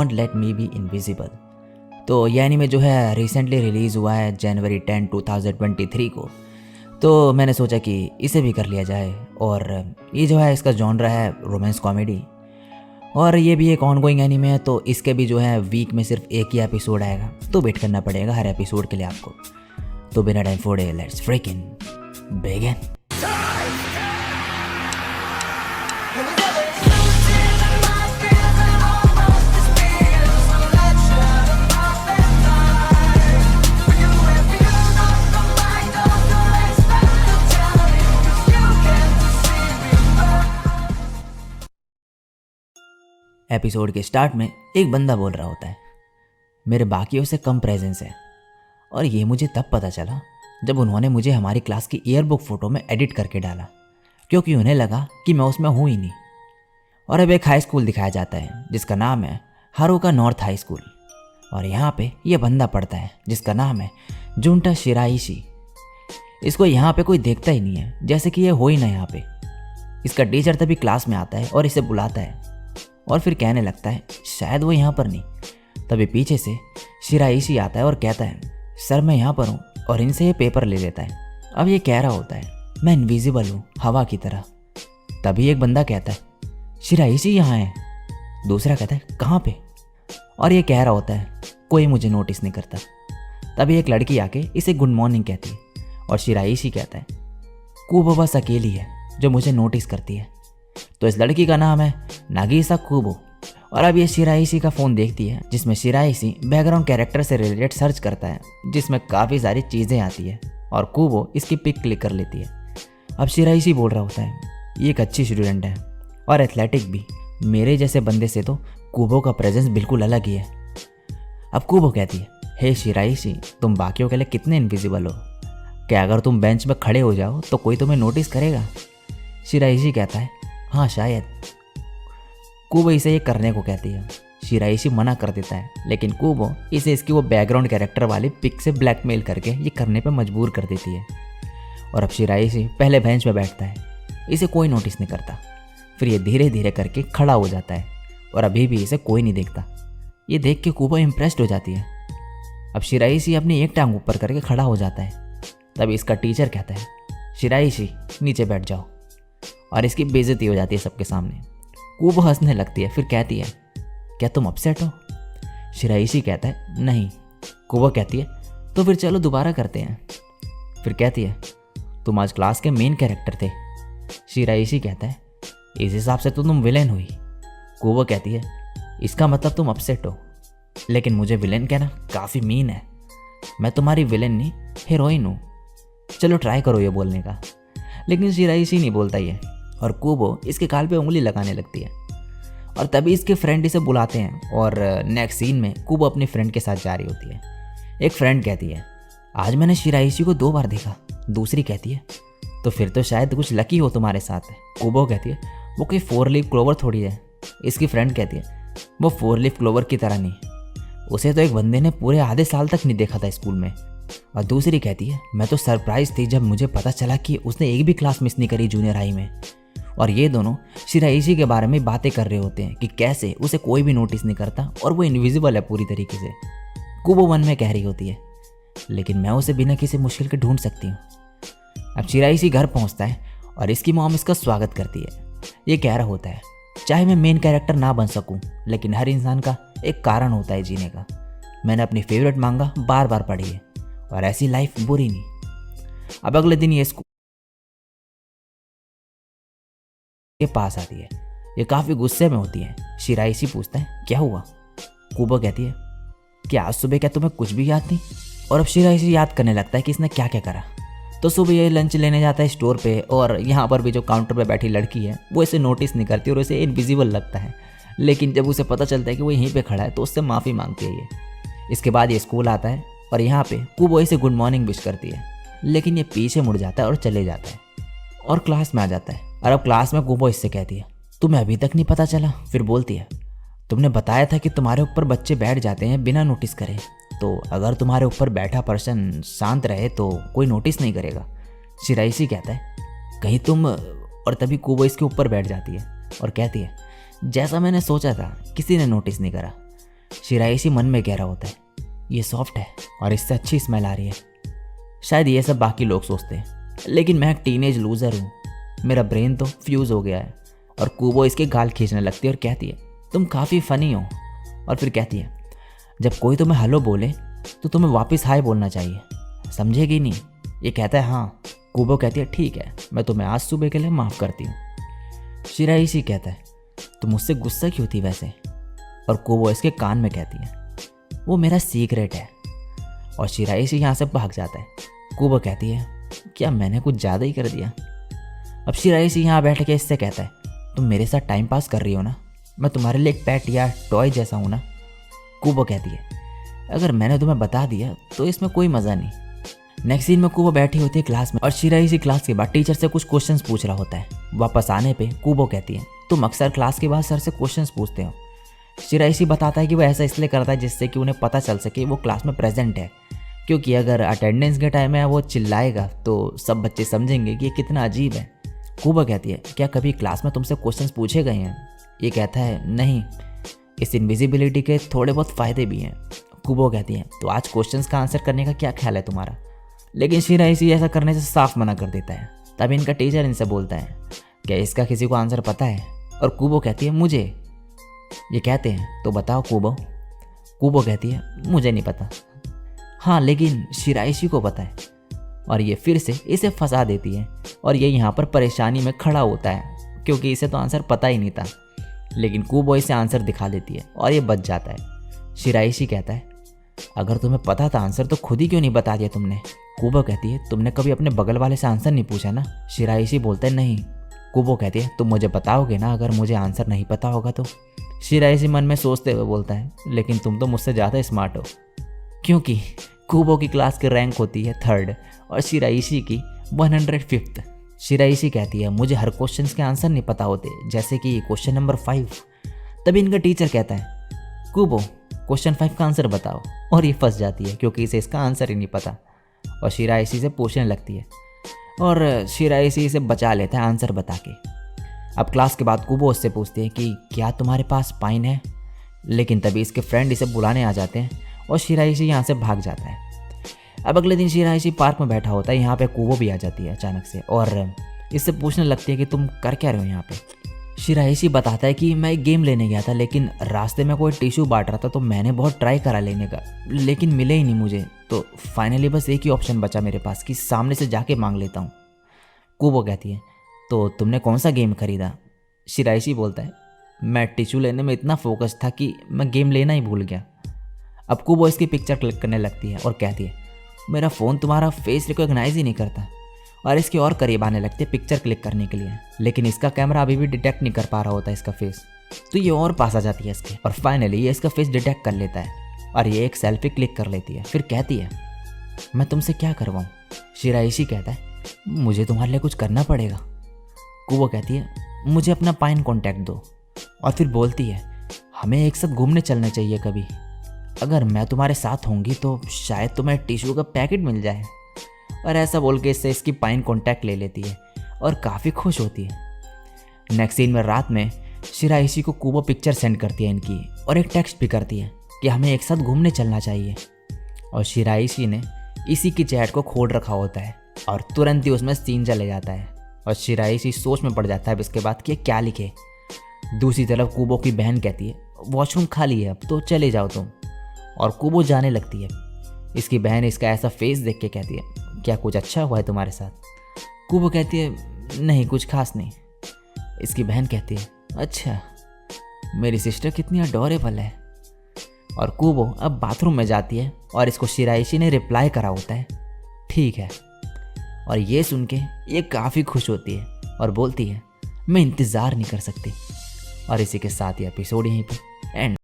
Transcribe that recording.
Don't let me be invisible. तो ये anime जो है रिसेंटली रिलीज़ हुआ है जनवरी 10, 2023 को। तो मैंने सोचा कि इसे भी कर लिया जाए। और ये जो है इसका जॉनर है रोमांस कॉमेडी, और ये भी एक ऑनगोइंग एनीमे है। तो इसके भी जो है वीक में सिर्फ एक ही एपिसोड आएगा, तो वेट करना पड़ेगा हर एपिसोड के लिए आपको। तो बिना टाइम फोड़े लेट्स फ्रिकिंग बिगिन। एपिसोड के स्टार्ट में एक बंदा बोल रहा होता है, मेरे बाकियों से कम प्रेजेंस है। और ये मुझे तब पता चला जब उन्होंने मुझे हमारी क्लास की ईयरबुक फ़ोटो में एडिट करके डाला, क्योंकि उन्हें लगा कि मैं उसमें हूँ ही नहीं। और अब एक हाई स्कूल दिखाया जाता है जिसका नाम है हारुका नॉर्थ हाई स्कूल। और यहाँ पे ये बंदा पढ़ता है जिसका नाम है जुंटा शिराइशी। इसको यहाँ पे कोई देखता ही नहीं है, जैसे कि ये हो ही ना यहाँ पे। इसका टीचर तभी क्लास में आता है और इसे बुलाता है और फिर कहने लगता है शायद वो यहाँ पर नहीं। तभी पीछे से शिराइशी आता है और कहता है सर मैं यहाँ पर हूँ, और इनसे ये पेपर ले लेता है। अब ये कह रहा होता है मैं इनविजिबल हूँ, हवा की तरह। तभी एक बंदा कहता है शिराइशी यहाँ है। दूसरा कहता है कहाँ पे? और ये कह रहा होता है कोई मुझे नोटिस नहीं करता। तभी एक लड़की आके इसे गुड मॉर्निंग कहती है, और शिराइशी कहता है कूबो बस अकेली है जो मुझे नोटिस करती है। तो इस लड़की का नाम है नागिसा कुबो। और अब ये शिराइशी का फ़ोन देखती है, जिसमें शिराइशी बैकग्राउंड कैरेक्टर से रिलेटेड सर्च करता है, जिसमें काफ़ी सारी चीज़ें आती है, और कुबो इसकी पिक क्लिक कर लेती है। अब शिराइशी बोल रहा होता है ये एक अच्छी स्टूडेंट है और एथलेटिक भी। मेरे जैसे बंदे से तो कुबो का प्रेजेंस बिल्कुल अलग ही है। अब कुबो कहती है हे शिराइशी, तुम बाकियों के लिए कितने इनविजिबल हो? क्या अगर तुम बेंच में खड़े हो जाओ तो कोई तुम्हें नोटिस करेगा? शिराइशी कहता है हाँ शायद। कुबो इसे ये करने को कहती है। शिराइशी मना कर देता है, लेकिन कुबो इसे इसकी वो बैकग्राउंड कैरेक्टर वाली पिक से ब्लैकमेल करके ये करने पे मजबूर कर देती है। और अब शिराइशी पहले बेंच पे बैठता है, इसे कोई नोटिस नहीं करता। फिर ये धीरे धीरे करके खड़ा हो जाता है, और अभी भी इसे कोई नहीं देखता। ये देख के कुबो इम्प्रेस्ड हो जाती है। अब शिराइशी अपनी एक टांग ऊपर करके खड़ा हो जाता है। तभी इसका टीचर कहता है शिराइशी नीचे बैठ जाओ, और इसकी बेइज्जती हो जाती है सबके सामने। कुबो हंसने लगती है, फिर कहती है क्या तुम अपसेट हो? शिराइशी कहता है नहीं। कुबो कहती है तो फिर चलो दोबारा करते हैं। फिर कहती है तुम आज क्लास के मेन कैरेक्टर थे। शिराइशी कहता है इस हिसाब से तो तुम विलेन हुई। कुबो कहती है इसका मतलब तुम अपसेट हो, लेकिन मुझे विलेन कहना काफ़ी मीन है। मैं तुम्हारी विलेन नहीं हीरोइन हूँ। चलो ट्राई करो ये बोलने का। लेकिन शिराइशी नहीं बोलता ये, और कुबो इसके गाल पे उंगली लगाने लगती है। और तभी इसके फ्रेंड इसे बुलाते हैं, और नेक्स्ट सीन में कुबो अपनी फ्रेंड के साथ जा रही होती है। एक फ्रेंड कहती है आज मैंने शिराइशी को 2 बार देखा। दूसरी कहती है तो फिर तो शायद कुछ लकी हो तुम्हारे साथ। कुबो कहती है वो कोई 4 लीफ क्लोवर थोड़ी है। इसकी फ्रेंड कहती है वो 4 लीफ क्लोवर की तरह नहीं, उसे तो एक बंदे ने पूरे आधे साल तक नहीं देखा था स्कूल में। और दूसरी कहती है मैं तो सरप्राइज थी जब मुझे पता चला कि उसने एक भी क्लास मिस नहीं करी जूनियर हाई में। और ये दोनों शिराइशी के बारे में बातें कर रहे होते हैं कि कैसे उसे कोई भी नोटिस नहीं करता और वो इनविजिबल है पूरी तरीके से। कुबो मन में कह रही होती है लेकिन मैं उसे बिना किसी मुश्किल के ढूंढ सकती हूँ। अब शिराइशी घर पहुँचता है और इसकी मॉम इसका स्वागत करती है। ये कह रहा होता है चाहे मैं मेन कैरेक्टर ना बन सकूं, लेकिन हर इंसान का एक कारण होता है जीने का। मैंने अपनी फेवरेट मांगा बार बार पढ़ी है, और ऐसी लाइफ बुरी नहीं। अब अगले दिन ये स्कूल के पास आती है। ये काफ़ी गुस्से में होती है। शिराइशी पूछता है क्या हुआ? कुबो कहती है कि आज सुबह क्या तुम्हें कुछ भी याद नहीं? और अब शिराइशी याद करने लगता है कि इसने क्या क्या करा। तो सुबह ये लंच लेने जाता है स्टोर पे, और यहाँ पर भी जो काउंटर पे बैठी लड़की है वो इसे नोटिस नहीं करती और उसे इनविजिबल लगता है। लेकिन जब उसे पता चलता है कि वो यहीं पे खड़ा है तो उससे माफ़ी मांगती है ये। इसके बाद ये स्कूल आता है, और यहाँ पे कुबो इसे गुड मॉर्निंग विश करती है, लेकिन ये पीछे मुड़ जाता है और चले जाता है और क्लास में आ जाता है। और अब क्लास में कुबो इससे कहती है तुम्हें अभी तक नहीं पता चला? फिर बोलती है तुमने बताया था कि तुम्हारे ऊपर बच्चे बैठ जाते हैं बिना नोटिस करे, तो अगर तुम्हारे ऊपर बैठा पर्सन शांत रहे तो कोई नोटिस नहीं करेगा। शिराइशी कहता है कहीं तुम, और तभी कुबो इसके ऊपर बैठ जाती है और कहती है जैसा मैंने सोचा था किसी ने नोटिस नहीं करा। शिराइशी मन में कह रहा होता है, ये सॉफ्ट है और इससे अच्छी स्मेल आ रही है। शायद ये सब बाकी लोग सोचते हैं, लेकिन मैं एक टीनेज लूज़र हूँ। मेरा ब्रेन तो फ्यूज़ हो गया है। और कूबो इसके गाल खींचने लगती है और कहती है, तुम काफ़ी फ़नी हो। और फिर कहती है, जब कोई तुम्हें हेलो बोले तो तुम्हें वापस हाय बोलना चाहिए, समझेगी नहीं? ये कहता है हाँ। कूबो कहती है, ठीक है, मैं तुम्हें आज सुबह के लिए माफ़ करती हूँ। शिराइशी कहता है, तुम मुझसे गुस्सा क्यों थी वैसे? और कूबो इसके कान में कहती है, वो मेरा सीक्रेट है। और शिराइशी यहाँ से भाग जाता है। कूबो कहती है, क्या मैंने कुछ ज़्यादा ही कर दिया? अब शिराइशी यहाँ बैठ के इससे कहता है, तुम मेरे साथ टाइम पास कर रही हो ना, मैं तुम्हारे लिए एक पेट या टॉय जैसा हूँ ना? कूबो कहती है, अगर मैंने तुम्हें बता दिया तो इसमें कोई मज़ा नहीं। नेक्स्ट सीन में कूबो बैठी होती है क्लास में और शिराइशी क्लास के बाद टीचर से कुछ क्वेश्चंस पूछ रहा होता है। वापस आने पे कूबो कहती है, तुम अक्सर क्लास के बाद सर से क्वेश्चंस पूछते हो। शिराइशी बताता है कि वो ऐसा इसलिए करता है जिससे कि उन्हें पता चल सके वो क्लास में प्रेजेंट है, क्योंकि अगर अटेंडेंस के टाइम में वो चिल्लाएगा तो सब बच्चे समझेंगे कि ये कितना अजीब है। कूबो कहती है, क्या कभी क्लास में तुमसे क्वेश्चंस पूछे गए हैं? ये कहता है, नहीं, इस इनविजिबिलिटी के थोड़े बहुत फ़ायदे भी हैं। कूबो कहती है, तो आज क्वेश्चंस का आंसर करने का क्या ख्याल है तुम्हारा? लेकिन शिराइशी ऐसा करने से साफ मना कर देता है। तब इनका टीचर इनसे बोलता है, क्या इसका किसी को आंसर पता है? और कूबो कहती है, मुझे। ये कहते हैं, तो बताओ कूबो। कूबो कहती है, मुझे नहीं पता। हाँ, लेकिन शिराइशी को पता है। और ये फिर से इसे फंसा देती है और ये यहाँ पर परेशानी में खड़ा होता है, क्योंकि इसे तो आंसर पता ही नहीं था। लेकिन कूबो इसे आंसर दिखा देती है और ये बच जाता है। शिराइशी कहता है, अगर तुम्हें पता था आंसर तो खुद ही क्यों नहीं बता दिया तुमने? कूबो कहती है, तुमने कभी अपने बगल वाले से आंसर नहीं पूछा ना? शिराइशी बोलता है, नहीं। कूबो कहती है, तुम मुझे बताओगे ना अगर मुझे आंसर नहीं पता होगा तो? शिराइशी मन में सोचते हुए बोलता है, लेकिन तुम तो मुझसे ज़्यादा स्मार्ट हो, क्योंकि कूबो की क्लास की रैंक होती है 3rd और शिराइशी की 105th। शिराइशी कहती है, मुझे हर क्वेश्चन के आंसर नहीं पता होते, जैसे कि क्वेश्चन नंबर 5। तभी इनका टीचर कहता है, कूबो क्वेश्चन 5 का आंसर बताओ। और ये फंस जाती है क्योंकि इसे इसका आंसर ही नहीं पता और शिराइशी से पूछने लगती है और शिराइशी इसे बचा लेता है आंसर बता के। अब क्लास के बाद कूबो उससे पूछती है कि क्या तुम्हारे पास पाइन है? लेकिन तभी इसके फ्रेंड इसे बुलाने आ जाते हैं और शिराइशी यहाँ से भाग जाता है। अब अगले दिन शिराइशी पार्क में बैठा होता है। यहाँ पे कूबो भी आ जाती है अचानक से और इससे पूछने लगती है कि तुम कर क्या रहे हो यहाँ पे? शिराइशी बताता है कि मैं एक गेम लेने गया था, लेकिन रास्ते में कोई टिश्यू बांट रहा था तो मैंने बहुत ट्राई करा लेने का, लेकिन मिले ही नहीं मुझे। तो फाइनली बस एक ही ऑप्शन बचा मेरे पास कि सामने से जाके मांग लेता हूँ। कूबो कहती है, तो तुमने कौन सा गेम खरीदा? शिराइशी बोलता है, मैं टिश्यू लेने में इतना फोकस था कि मैं गेम लेना ही भूल गया। अब कूबो इसकी पिक्चर क्लिक करने लगती है और कहती है, मेरा फ़ोन तुम्हारा फेस रिकॉग्नाइज ही नहीं करता। और इसके और करीब आने लगती है पिक्चर क्लिक करने के लिए, लेकिन इसका कैमरा अभी भी डिटेक्ट नहीं कर पा रहा होता इसका फेस। तो ये और पास आ जाती है इसके और फाइनली ये इसका फेस डिटेक्ट कर लेता है और ये एक सेल्फी क्लिक कर लेती है। फिर कहती है, मैं तुमसे क्या करवाऊँ? शिराइशी कहता है, मुझे तुम्हारे लिए कुछ करना पड़ेगा। कूबो कहती है, मुझे अपना पाइन कॉन्टैक्ट दो। और फिर बोलती है, हमें एक साथ घूमने चलना चाहिए कभी। अगर मैं तुम्हारे साथ होंगी तो शायद तुम्हें टिश्यू का पैकेट मिल जाए। और ऐसा बोल के इससे इसकी पाइन कॉन्टैक्ट ले लेती है और काफ़ी खुश होती है। नेक्स्ट सीन में रात में शिराइशी को कूबो पिक्चर सेंड करती है इनकी और एक टेक्स्ट भी करती है कि हमें एक साथ घूमने चलना चाहिए। और शिराइशी ने इसी की चैट को खोल रखा होता है और तुरंत ही उसमें सीन चले जाता है और शिराइशी सोच में पड़ जाता है अब इसके बाद कि क्या लिखे। दूसरी तरफ कूबो की बहन कहती है, वॉशरूम खाली है अब तो चले जाओ तुम। और कूबो जाने लगती है। इसकी बहन इसका ऐसा फेस देख के कहती है, क्या कुछ अच्छा हुआ है तुम्हारे साथ? कूबो कहती है, नहीं कुछ खास नहीं। इसकी बहन कहती है, अच्छा मेरी सिस्टर कितनी अडोरेबल है। और कूबो अब बाथरूम में जाती है और इसको शिराइशी ने रिप्लाई करा होता है, ठीक है। और ये सुन के ये काफ़ी खुश होती है और बोलती है, मैं इंतज़ार नहीं कर सकती। और इसी के साथ ये एपिसोड यहीं पे एंड।